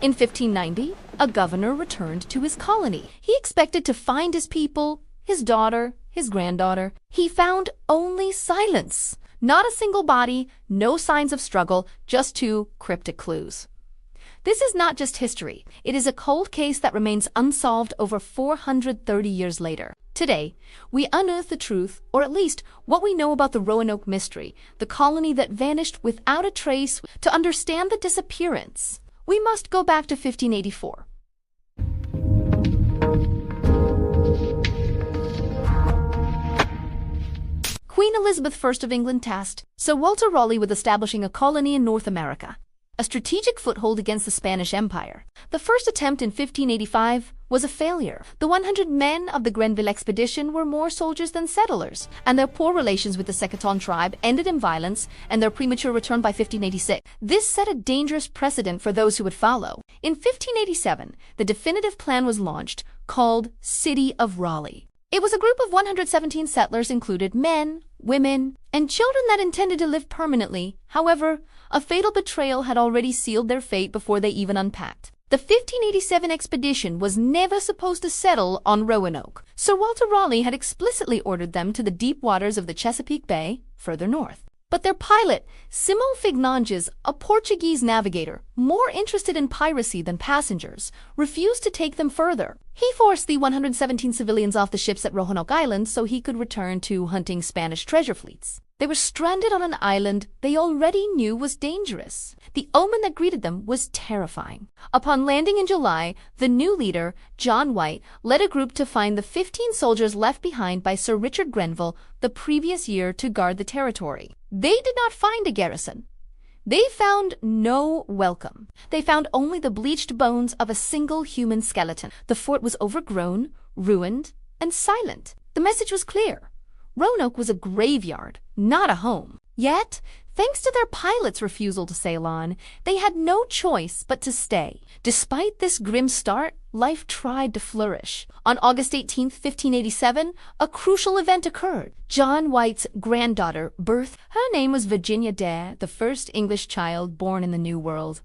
In 1590, a governor returned to his colony. He expected to find his people, his daughter, his granddaughter. He found only silence. Not a single body, no signs of struggle, just two cryptic clues. This is not just history. It is a cold case that remains unsolved over 430 years later. Today, we unearth the truth, or at least what we know about the Roanoke mystery, the colony that vanished without a trace. To understand the disappearance, we must go back to 1584. Queen Elizabeth I of England tasked Sir Walter Raleigh with establishing a colony in North America, a strategic foothold against the Spanish Empire. The first attempt in 1585 was a failure. The 100 men of the Grenville expedition were more soldiers than settlers, and their poor relations with the CROATOAN tribe ended in violence and their premature return by 1586. This set a dangerous precedent for those who would follow. In 1587, the definitive plan was launched, called City of Raleigh. It was a group of 117 settlers, included men, women, and children that intended to live permanently. However, a fatal betrayal had already sealed their fate before they even unpacked. The 1587 expedition was never supposed to settle on Roanoke. Sir Walter Raleigh had explicitly ordered them to the deep waters of the Chesapeake Bay, further north. But their pilot, Simão Fernandes, a Portuguese navigator, more interested in piracy than passengers, refused to take them further. He forced the 117 civilians off the ships at Roanoke Island so he could return to hunting Spanish treasure fleets. They were stranded on an island they already knew was dangerous. The omen that greeted them was terrifying. Upon landing in July, the new leader, John White, led a group to find the 15 soldiers left behind by Sir Richard Grenville the previous year to guard the territory. They did not find a garrison. They found no welcome. They found only the bleached bones of a single human skeleton. The fort was overgrown, ruined, and silent. The message was clear. Roanoke was a graveyard, not a home. Yet, thanks to their pilot's refusal to sail on, they had no choice but to stay. Despite this grim start, life tried to flourish. On August 18, 1587, a crucial event occurred. John White's granddaughter birthed. Her name was Virginia Dare, the first English child born in the New World.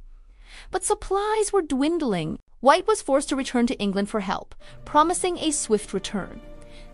But supplies were dwindling. White was forced to return to England for help, promising a swift return.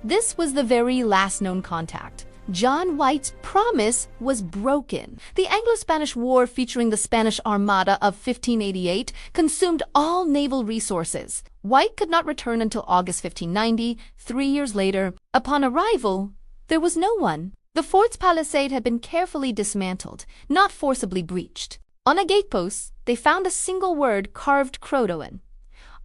This was the very last known contact. John White's promise was broken. The Anglo-Spanish War, featuring the Spanish Armada of 1588, consumed all naval resources. White could not return until August 1590, 3 years later. Upon arrival, there was no one. The fort's palisade had been carefully dismantled, not forcibly breached. On a gatepost, they found a single word carved CROATOAN.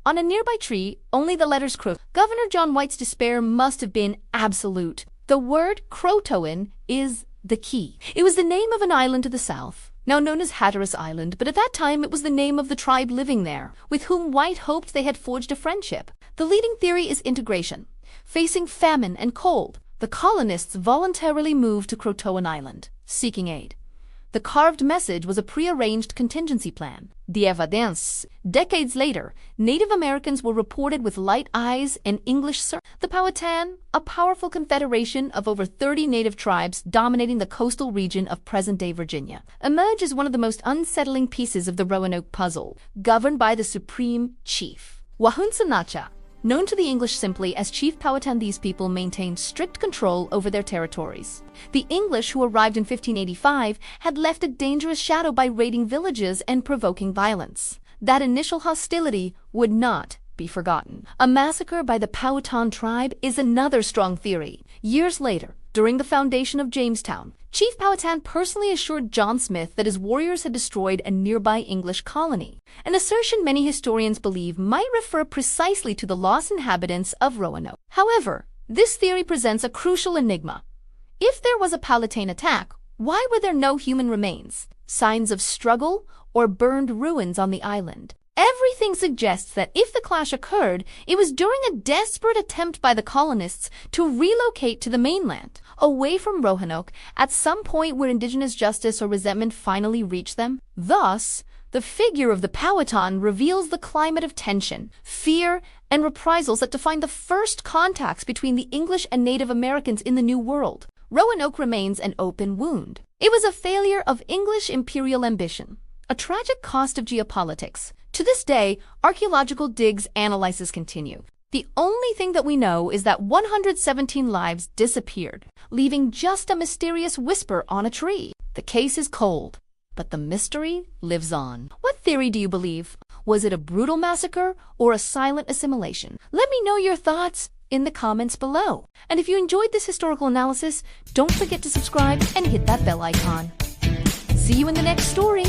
On a nearby tree, only the letters CROATOAN. Governor John White's despair must have been absolute. The word CROATOAN is the key. It was the name of an island to the south, now known as Hatteras Island, but at that time it was the name of the tribe living there, with whom White hoped they had forged a friendship. The leading theory is integration. Facing famine and cold, the colonists voluntarily moved to CROATOAN Island, seeking aid. The carved message was a prearranged contingency plan. The evidence. Decades later, Native Americans were reported with light eyes and English servants. The Powhatan, a powerful confederation of over 30 native tribes dominating the coastal region of present-day Virginia, emerged as one of the most unsettling pieces of the Roanoke puzzle, governed by the supreme chief. Wahunsa-Nacha. Known to the English simply as Chief Powhatan, these people maintained strict control over their territories. The English, who arrived in 1585, had left a dangerous shadow by raiding villages and provoking violence. That initial hostility would not be forgotten. A massacre by the Powhatan tribe is another strong theory. Years later, during the foundation of Jamestown, Chief Powhatan personally assured John Smith that his warriors had destroyed a nearby English colony, an assertion many historians believe might refer precisely to the lost inhabitants of Roanoke. However, this theory presents a crucial enigma. If there was a Powhatan attack, why were there no human remains, signs of struggle, or burned ruins on the island? Everything suggests that if the clash occurred, it was during a desperate attempt by the colonists to relocate to the mainland, away from Roanoke, at some point where indigenous justice or resentment finally reached them. Thus, the figure of the Powhatan reveals the climate of tension, fear, and reprisals that defined the first contacts between the English and Native Americans in the New World. Roanoke remains an open wound. It was a failure of English imperial ambition, a tragic cost of geopolitics, To this day, archaeological digs analyses continue. The only thing that we know is that 117 lives disappeared, leaving just a mysterious whisper on a tree. The case is cold, but the mystery lives on. What theory do you believe? Was it a brutal massacre or a silent assimilation? Let me know your thoughts in the comments below. And if you enjoyed this historical analysis, don't forget to subscribe and hit that bell icon. See you in the next story.